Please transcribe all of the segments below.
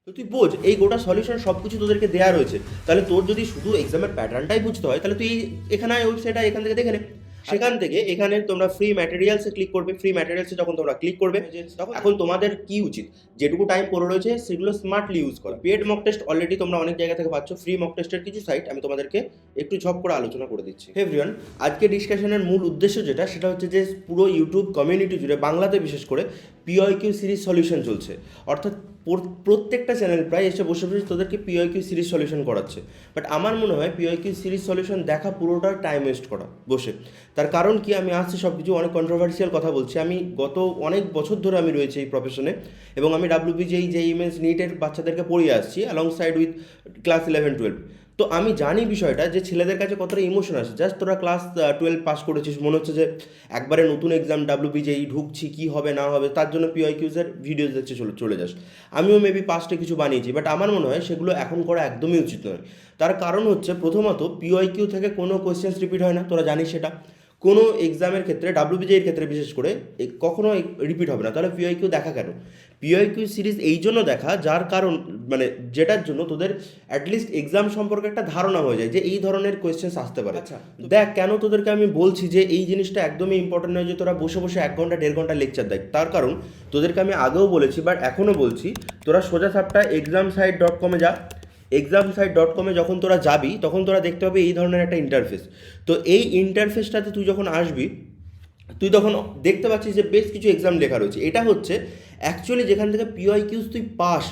তো তুই বোঝ এই গোটা সলিউশন সব কিছু তোদেরকে দেওয়া রয়েছে। তাহলে তোর যদি শুধু এক্সামের প্যাটার্নটাই বুঝতে হয় তাহলে তুই এখানে ওয়েবসাইটটা এখান থেকে দেখে নে। সেখান থেকে এখানে তোমরা ফ্রি ম্যাটেরিয়ালসে ক্লিক করবে। ফ্রি ম্যাটেরিয়ালসে যখন তোমরা ক্লিক করবে তখন এখন তোমাদের কি উচিত, যেটুকু টাইম পড়ে রয়েছে সেগুলো স্মার্টলি ইউজ করা। পেড মক টেস্ট অলরেডি তোমরা অনেক জায়গা থেকে পাচ্ছ। ফ্রি মক টেস্টের কিছু সাইট আমি তোমাদেরকে একটু ঝপ করে আলোচনা করে দিচ্ছি। হে এভরিওয়ান, আজকে ডিসকাশনের মূল উদ্দেশ্য যেটা সেটা হচ্ছে যে পুরো ইউটিউব কমিউনিটি জুড়ে বাংলাতে বিশেষ করে পিওয়াইকিউ সিরিজ সলিউশন চলছে। অর্থাৎ প্রত্যেকটা চ্যানেল প্রায় এসে বসে বসে তোদেরকে পিওয়াইকিউ সিরিজ সলিউশন করাচ্ছে। বাট আমার মনে হয় পিওয়াইকিউ সিরিজ সলিউশন দেখা পুরোটা টাইম ওয়েস্ট করা বসে। তার কারণ কি, আমি আসছি সব কিছু অনেক কন্ট্রোভার্সিয়াল কথা বলছি। আমি গত অনেক বছর ধরে আমি রয়েছি এই প্রফেশনে এবং আমি ডাব্লিউবিজেই জেইই মেন্স নিটের বাচ্চাদেরকে পড়িয়ে আসছি অ্যালং সাইড উইথ ক্লাস 11-12। তো আমি জানি বিষয়টা যে ছেলেদের কাছে কতটা ইমোশন আসে। জাস্ট তোরা ক্লাস 12 পাস করেছিস, মনে হচ্ছে যে একবারে নতুন এক্সাম ডাব্লিউবিজেই ঢুকছি, কী হবে না হবে তার জন্য পিওয়াইকিউজের ভিডিওস দেখতে চলে যাস। আমিও মেবি পাস্টে কিছু বানিয়েছি, বাট আমার মনে হয় সেগুলো এখন করা একদমই উচিত নয়। তার কারণ হচ্ছে প্রথমত পিওয়াইকিউ থেকে কোনো কোয়েশ্চেন্স রিপিট হয় না, তোরা জানিস সেটা। কোনো এক্সামের ক্ষেত্রে ডাব্লিউবিজের ক্ষেত্রে বিশেষ করে কখনো রিপিট হবে না। তাহলে পিওয়াইকিউ দেখা কেন? পিওয়াইকিউ সিরিজ এই জন্য দেখা যার কারণ মানে যেটার জন্য তোদের অ্যাটলিস্ট এক্সাম সম্পর্কে একটা ধারণা হয়ে যায় যে এই ধরনের কোয়েশ্চেন্স আসতে পারে। আচ্ছা দেখ, কেন তোদেরকে আমি বলছি যে এই জিনিসটা একদমই ইম্পর্টেন্ট নয় যে তোরা বসে বসে 1 ঘন্টা 1.5 ঘন্টা লেকচার দেখ। তার কারণ তোদেরকে আমি আগেও বলেছি বাট এখনও বলছি, তোরা সোজা সাপটা examsite.com-এ যা। examsite.com-এ যখন তোরা যাবি তখন তোরা দেখতে পাবি এই ধরনের একটা ইন্টারফেস। তো এই ইন্টারফেসটাতে তুই যখন আসবি তুই তখন দেখতে পাচ্ছিস যে বেশ কিছু এক্সাম লেখা রয়েছে। এটা হচ্ছে অ্যাকচুয়ালি যেখান থেকে পিওয়াইকিউস তুই পাস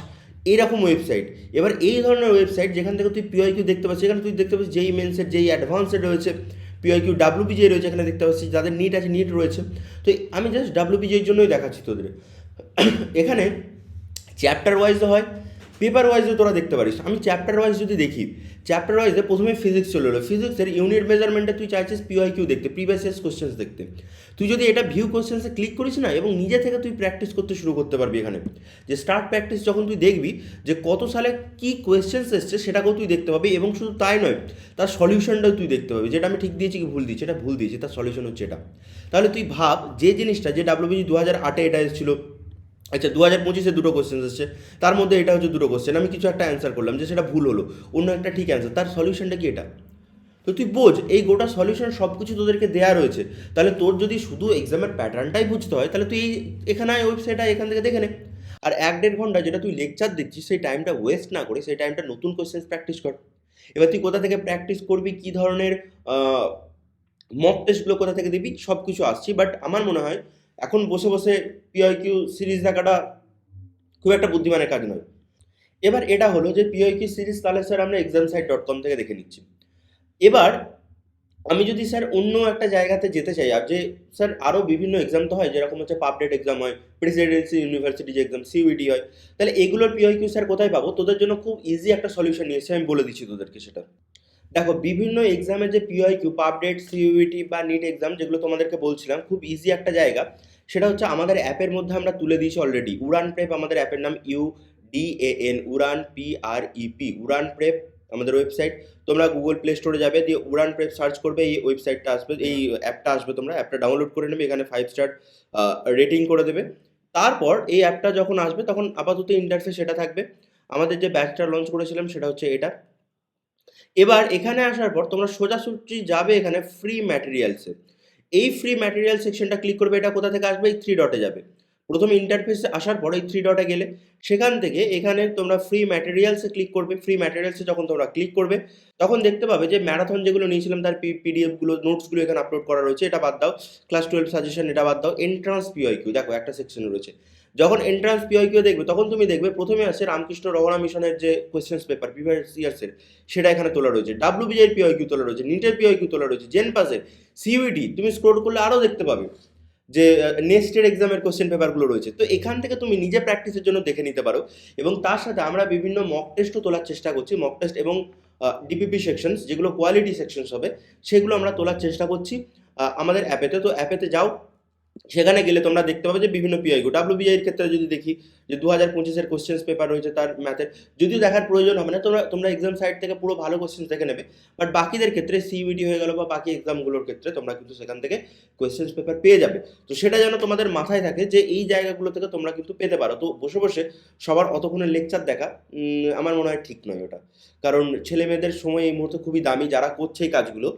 এরকম ওয়েবসাইট। এবার এই ধরনের ওয়েবসাইট যেখান থেকে তুই পিওয়াইকিউ দেখতে পাচ্ছিস, এখানে তুই দেখতে পাচ্ছিস জেইই মেন্সের, জেইই অ্যাডভান্সেড রয়েছে, পিওয়াইকিউ ডাব্লিউবিজে রয়েছে, এখানে দেখতে পাচ্ছিস যাদের নিট আছে নিট রয়েছে। তো আমি জাস্ট ডাব্লিউবিজের জন্যই দেখাচ্ছি তোদের। এখানে চ্যাপ্টার ওয়াইজও হয়, পেপার ওয়াইজও তোরা দেখতে পারিস। আমি চ্যাপ্টার ওয়াইজ যদি দেখি, চ্যাপ্টার ওয়াইজে প্রথমে ফিজিক্স চলে এলো। ফিজিক্সের ইউনিট মেজারমেন্টে তুই চাইছিস পিওয়াইকিউ দেখতে, প্রিভিয়াস ইয়ার্স কোশ্চেন্স দেখতে। তুই যদি এটা ভিউ কোশ্চেন্সে ক্লিক করিস না এবং নিজে থেকে তুই প্র্যাকটিস করতে শুরু করতে পারবি। এখানে যে স্টার্ট প্র্যাকটিস যখন তুই দেখবি যে কত সালে কী কোয়েশ্চেন্স এসছে সেটাকেও তুই দেখতে পাবি এবং শুধু তাই নয় তার সলিউশনটাও তুই দেখতে পাবি, যেটা আমি ঠিক দিয়েছি কি ভুল দিয়েছি, এটা ভুল দিয়েছি, তার সলিউশন হচ্ছে এটা। তাহলে তুই ভাব যে জিনিসটা যে ডাব্লিউবিজি 2008-এ এটা এসেছিলো, আচ্ছা 2025-এ দুটো কোশ্চেন এসেছে, তার মধ্যে এটা হচ্ছে দুটো কোশ্চেন, আমি কিছু একটা অ্যান্সার করলাম যে সেটা ভুল হলো, অন্য একটা ঠিক অ্যান্সার, তার সলিউশনটা কি এটা? তো তুই বোঝ এই গোটা সলিউশন সব কিছু তোদেরকে দেওয়া রয়েছে। তাহলে তোর যদি শুধু এক্সামের প্যাটার্নটাই বুঝতে হয় তাহলে তুই এখানে ওয়েবসাইটটা এখান থেকে দেখে নে। আর 1-1.5 ঘন্টা যেটা তুই লেকচার দেখছিস সেই টাইমটা ওয়েস্ট না করে সেই টাইমটা নতুন কোশ্চেন্স প্র্যাকটিস কর। এবার তুই কোথা থেকে প্র্যাকটিস করবি, কী ধরনের মক টেস্টগুলো কোথা থেকে দিবি, সব কিছু আসছি। বাট আমার মনে হয় এখন বসে বসে পিওয়াইকিউ সিরিজ দেখাটা খুব একটা বুদ্ধিমানের কাজ নয়। এবার এটা হলো যে পিওয়াইকিউ সিরিজ তাহলে স্যার আমরা examsite.com থেকে দেখে নিচ্ছি। এবার আমি যদি স্যার অন্য একটা জায়গাতে যেতে চাই, আর যে স্যার আরও বিভিন্ন এক্সাম তো হয়, যেরকম হচ্ছে পাবডেট এক্সাম হয়, প্রেসিডেন্সি ইউনিভার্সিটি যে এক্সাম সিইউইটি হয়, তাহলে এগুলোর পিওয়াইকিউ স্যার কোথায় পাবো? তোদের জন্য খুব ইজি একটা সলিউশন নিয়ে এসেছি, আমি বলে দিচ্ছি তোদেরকে সেটা। দেখো বিভিন্ন এক্সামের যে পিওয়াইকিউ পাবডেট, সিইউইটি বা নিট এক্সাম যেগুলো তোমাদেরকে বলছিলাম, খুব ইজি একটা জায়গা সেটা হচ্ছে আমাদের অ্যাপের মধ্যে আমরা তুলে দিয়েছি অলরেডি। উড়ান প্রেপ আমাদের অ্যাপের নাম, UDAN উড়ান PREP, উড়ান প্রেপ আমাদের ওয়েবসাইট। তোমরা গুগল প্লে স্টোরে যাবে, দিয়ে উড়ান প্রেপ সার্চ করবে, এই ওয়েবসাইটটা আসবে, এই অ্যাপটা আসবে। তোমরা অ্যাপটা ডাউনলোড করে নেবে, এখানে 5 স্টার রেটিং করে দেবে। তারপর এই অ্যাপটা যখন আসবে তখন আপাতত ইন্টারফেস সেটা থাকবে। আমাদের যে ব্যাচটা লঞ্চ করেছিলাম সেটা হচ্ছে এটা। এবার এখানে আসার পর তোমরা সোজাসুজি যাবে এখানে ফ্রি ম্যাটেরিয়ালসে। এই ফ্রি ম্যাটেরিয়াল সেকশনটা ক্লিক করবে। এটা কোথা থেকে আসবে? এই 3 ডটে যাবে। প্রথমে ইন্টারফেসে আসার পর এই 3 ডটে গেলে সেখান থেকে এখানে তোমরা ফ্রি ম্যাটেরিয়ালসে ক্লিক করবে। ফ্রি ম্যাটেরিয়ালসে যখন তোমরা ক্লিক করবে তখন দেখতে পাবে যে ম্যারাথন যেগুলো নিয়েছিলাম তার পিডিএফগুলো, নোটসগুলো এখানে আপলোড করা রয়েছে, এটা বাদ দাও। ক্লাস 12 সাজেশন এটা বাদ দাও। এন্ট্রান্স পিওয়াইকিউ দেখো একটা সেকশন রয়েছে। যখন এন্ট্রান্স পিওয়াইকিউ দেখবে তখন তুমি দেখবে প্রথমে আসছে রামকৃষ্ণ রমনা মিশনের যে কোয়েশ্চেন্স পেপার প্রিভিয়াস ইয়ার্সের, সেটা এখানে তোলা রয়েছে। ডাব্লিউবিজের পিওয়াইকিউ তোলা রয়েছে, নিটের পিওয়াইকিউ তোলা রয়েছে, জেন পাসের, সিইউইটি। তুমি স্ক্রোল করলে আরও দেখতে পাবে যে নেক্সটের এক্সামের কোশ্চেন পেপারগুলো রয়েছে। তো এখান থেকে তুমি নিজে প্র্যাকটিসের জন্য দেখে নিতে পারো। এবং তার সাথে আমরা বিভিন্ন মক টেস্টও তোলার চেষ্টা করছি। মক টেস্ট এবং ডিপিপি সেকশনস যেগুলো কোয়ালিটি সেকশনস হবে সেগুলো আমরা তোলার চেষ্টা করছি আমাদের অ্যাপেতে। তো অ্যাপেতে যাও, সেখানে গেলে তোমরা দেখতে পাবে যে বিভিন্ন পিওয়াইকিউ। ডাব্লিউবিআইয়ের ক্ষেত্রে যদি দেখি যে 2025-এর কোশ্চেন্স পেপার রয়েছে তার ম্যাথের, যদিও দেখার প্রয়োজন হবে না, তোমরা এক্সাম সাইট থেকে পুরো ভালো কোশ্চেন্স দেখে নেবে। বাট বাকিদের ক্ষেত্রে সিইউইটি হয়ে গেল বা বাকি এক্সামগুলোর ক্ষেত্রে তোমরা কিন্তু সেখান থেকে কোয়েশ্চেন্স পেপার পেয়ে যাবে। তো সেটা যেন তোমাদের মাথায় থাকে যে এই জায়গাগুলো থেকে তোমরা কিন্তু পেতে পারো। তো বসে বসে সবার অতক্ষণের লেকচার দেখা আমার মনে হয় ঠিক নয় ওটা। কারণ ছেলে মেয়েদের সময় এই মুহূর্তে খুবই দামি, যারা করছে এই কাজগুলো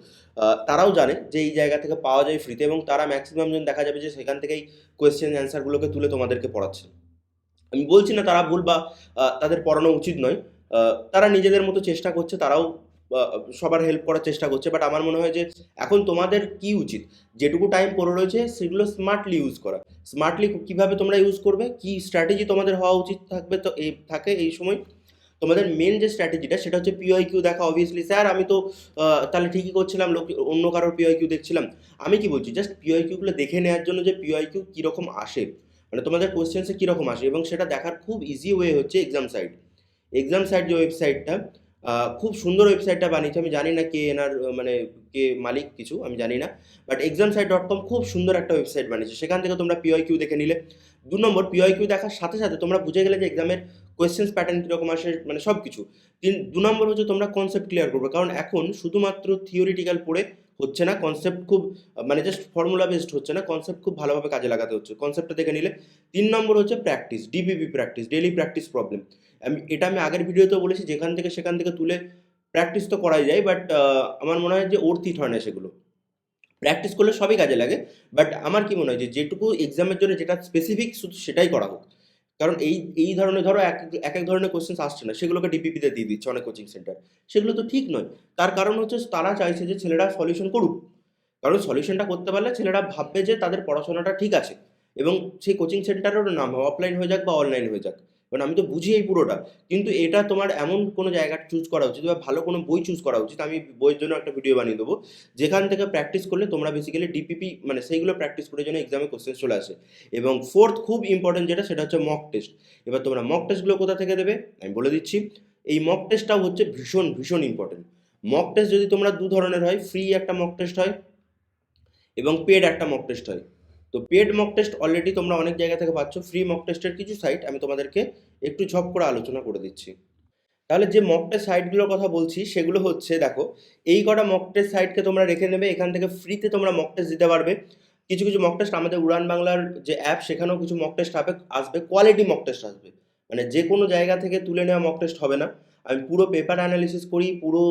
তারাও জানে যে এই জায়গা থেকে পাওয়া যায় ফ্রিতে, এবং তারা ম্যাক্সিমাম জন দেখা যাবে যে সেখান থেকেই কোয়েশ্চেন অ্যান্সারগুলোকে তুলে তোমাদেরকে পড়াচ্ছে। আমি বলছি না তারা ভুল বা তাদের পড়ানো উচিত নয়। তারা নিজেদের মতো চেষ্টা করছে, তারাও সবার হেল্প করার চেষ্টা করছে। বাট আমার মনে হয় যে এখন তোমাদের কি উচিত, যেটুকু টাইম পড়ে রয়েছে সেগুলো স্মার্টলি ইউজ করা। স্মার্টলি কিভাবে তোমরা ইউজ করবে, কি স্ট্র্যাটেজি তোমাদের হওয়া উচিত থাকবে, তো এই সময় তোমাদের মেন যে স্ট্র্যাটেজিটা সেটা হচ্ছে পিওয়াইকিউ দেখা। অবভিয়াসলি স্যার আমি তো তাহলে ঠিকই করছিলাম, লোক অন্য কারোর পিওয়াইকিউ দেখছিলাম। আমি কি বলছি, জাস্ট পিওয়াইকিউগুলো দেখে নেওয়ার জন্য যে পিওয়াইকিউ কীরকম আসে, মানে তোমাদের কোয়েশ্চেন্সে কীরকম আসে, এবং সেটা দেখার খুব ইজি ওয়ে হচ্ছে এক্সাম সাইট। এক্সাম সাইট যে ওয়েবসাইটটা, খুব সুন্দর ওয়েবসাইটটা বানিয়েছে। আমি জানি না কে এনার মানে কে মালিক, কিছু আমি জানি না। বাট examsite.com খুব সুন্দর একটা ওয়েবসাইট বানিয়েছে। সেখান থেকে তোমরা পিওয়াইকিউ দেখে নিলে। ২ নম্বর, পিওয়াইকিউ দেখার সাথে সাথে তোমরা বুঝে গেলে যে এক্সামের কোয়েশ্চেন্স প্যাটার্ন কীরকম আসে, মানে সব কিছু। ২ নম্বর হচ্ছে তোমরা কনসেপ্ট ক্লিয়ার করবে। কারণ এখন শুধুমাত্র থিওরিটিক্যাল পড়ে হচ্ছে না, কনসেপ্ট খুব মানে জাস্ট ফর্মুলা বেসড হচ্ছে না, কনসেপ্ট খুব ভালোভাবে কাজে লাগাতে হচ্ছে। কনসেপ্টটা দেখে নিলে। ৩ নম্বর হচ্ছে practice, DPP practice, daily practice problem. আমি আগের ভিডিওতেও বলেছি, যেখান থেকে সেখান থেকে তুলে প্র্যাকটিস তো করাই যায়, বাট আমার মনে হয় যে অর্থিত হয় না সেগুলো। প্র্যাকটিস করলে সবই কাজে লাগে। বাট আমার কি মনে হয় যে যেটুকু এক্সামের জন্য যেটা স্পেসিফিক শুধু সেটাই করা হোক। কারণ এই ধরনের ধরো এক ধরনের কোয়েশ্চেন্স আসছে না, সেগুলোকে ডিপিপিতে দিয়ে দিচ্ছে অনেক কোচিং সেন্টার। সেগুলো তো ঠিক নয়। তার কারণ হচ্ছে তারা চাইছে যে ছেলেরা সলিউশন করুক। কারণ সলিউশনটা করতে পারলে ছেলেরা ভাববে যে তাদের পড়াশোনাটা ঠিক আছে, এবং সেই কোচিং সেন্টারেরও নাম অফলাইন হয়ে যাক বা অনলাইন হয়ে যাক। কারণ আমি তো বুঝি এই পুরোটা। কিন্তু এটা তোমার এমন কোনো জায়গা চুজ করা উচিত বা ভালো কোনো বই চুজ করা উচিত। আমি বইয়ের জন্য একটা ভিডিও বানিয়ে দেবো, যেখান থেকে প্র্যাকটিস করলে তোমরা বেসিক্যালি ডিপিপি মানে সেইগুলো প্র্যাকটিস করে যেন এক্সামে কোশ্চেন চলে আসে। এবং 4th খুব ইম্পর্টেন্ট যেটা, সেটা হচ্ছে মক টেস্ট। এবার তোমরা মক টেস্টগুলো কোথা থেকে দেবে আমি বলে দিচ্ছি। এই মক টেস্টটাও হচ্ছে ভীষণ ভীষণ ইম্পর্টেন্ট। মক টেস্ট যদি তোমরা 2 ধরনের হয়, ফ্রি একটা মক টেস্ট হয় এবং পেড একটা মক টেস্ট হয়। তো পেড মক টেস্ট অলরেডি তোমরা অনেক জায়গা থেকে পাচ্ছ। ফ্রি মক টেস্টের কিছু সাইট আমি তোমাদেরকে একটু ঝপ করে আলোচনা করে দিচ্ছি। তাহলে যে মক টেস্ট সাইটগুলোর কথা বলছি সেগুলো হচ্ছে, দেখো এই কটা মক টেস্ট সাইটকে তোমরা রেখে নেবে। এখান থেকে ফ্রিতে তোমরা মক টেস্ট দিতে পারবে। কিছু কিছু মক টেস্ট আমাদের উড়ান বাংলার যে অ্যাপ, সেখানেও কিছু মক টেস্ট আসবে, কোয়ালিটি মক টেস্ট আসবে। মানে যে কোনো জায়গা থেকে তুলে নেওয়া মক টেস্ট হবে না। আমি পুরো পেপার অ্যানালিসিস করি, পুরো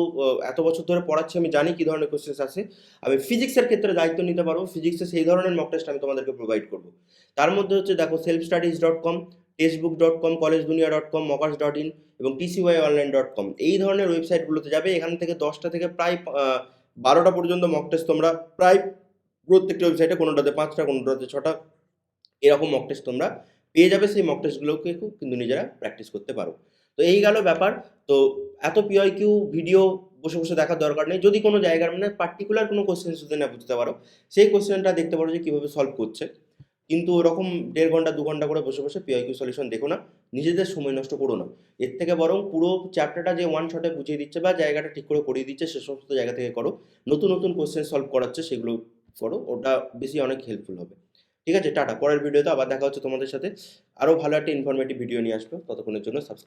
এত বছর ধরে পড়াচ্ছি, আমি জানি কী ধরনের কোয়েশ্চেন্স আসে। আমি ফিজিক্সের ক্ষেত্রে দায়িত্ব নিতে পারবো, ফিজিক্সে সেই ধরনের মক টেস্ট আমি তোমাদেরকে প্রোভাইড করবো। তার মধ্যে হচ্ছে দেখো selfstudies.com, textbook.com, collegedunia.com, mockers.in এবং tcyonline.com, এই ধরনের ওয়েবসাইটগুলোতে যাবে। এখান থেকে 10টা থেকে প্রায় 12টা পর্যন্ত মক টেস্ট তোমরা প্রায় প্রত্যেকটা ওয়েবসাইটে, কোনোটাতে 5টা, কোনোটাতে 6টা, এরকম মক টেস্ট তোমরা পেয়ে যাবে। সেই মক টেস্টগুলোকে কিন্তু নিজেরা প্র্যাকটিস করতে পারো। তো এই গেল ব্যাপার। তো এত পিওয়াইকিউ ভিডিও বসে বসে দেখার দরকার নেই। যদি কোনো জায়গার মানে পার্টিকুলার কোনো কোয়েশ্চেন যদি না বুঝতে পারো, সেই কোয়েশ্চেনটা দেখতে পারো যে কীভাবে সলভ করছে। কিন্তু ওরকম 1.5 ঘন্টা 2 ঘন্টা করে বসে বসে পিওয়াইকিউ সলিউশন দেখো না, নিজেদের সময় নষ্ট করো না। এর থেকে বরং পুরো চ্যাপ্টারটা যে ওয়ান শটে বুঝিয়ে দিচ্ছে বা জায়গাটা ঠিক করে করিয়ে দিচ্ছে, সে সমস্ত জায়গা থেকে করো। নতুন নতুন কোয়েশ্চেন সলভ করাচ্ছে, সেগুলো করো, ওটা বেশি অনেক হেল্পফুল হবে। ঠিক আছে, টাটা। পরের ভিডিওতে আবার দেখা হচ্ছে তোমাদের সাথে। আরও ভালো একটা ইনফরমেটিভ ভিডিও নিয়ে আসবো। ততক্ষণের জন্য সাবস্ক্রাইব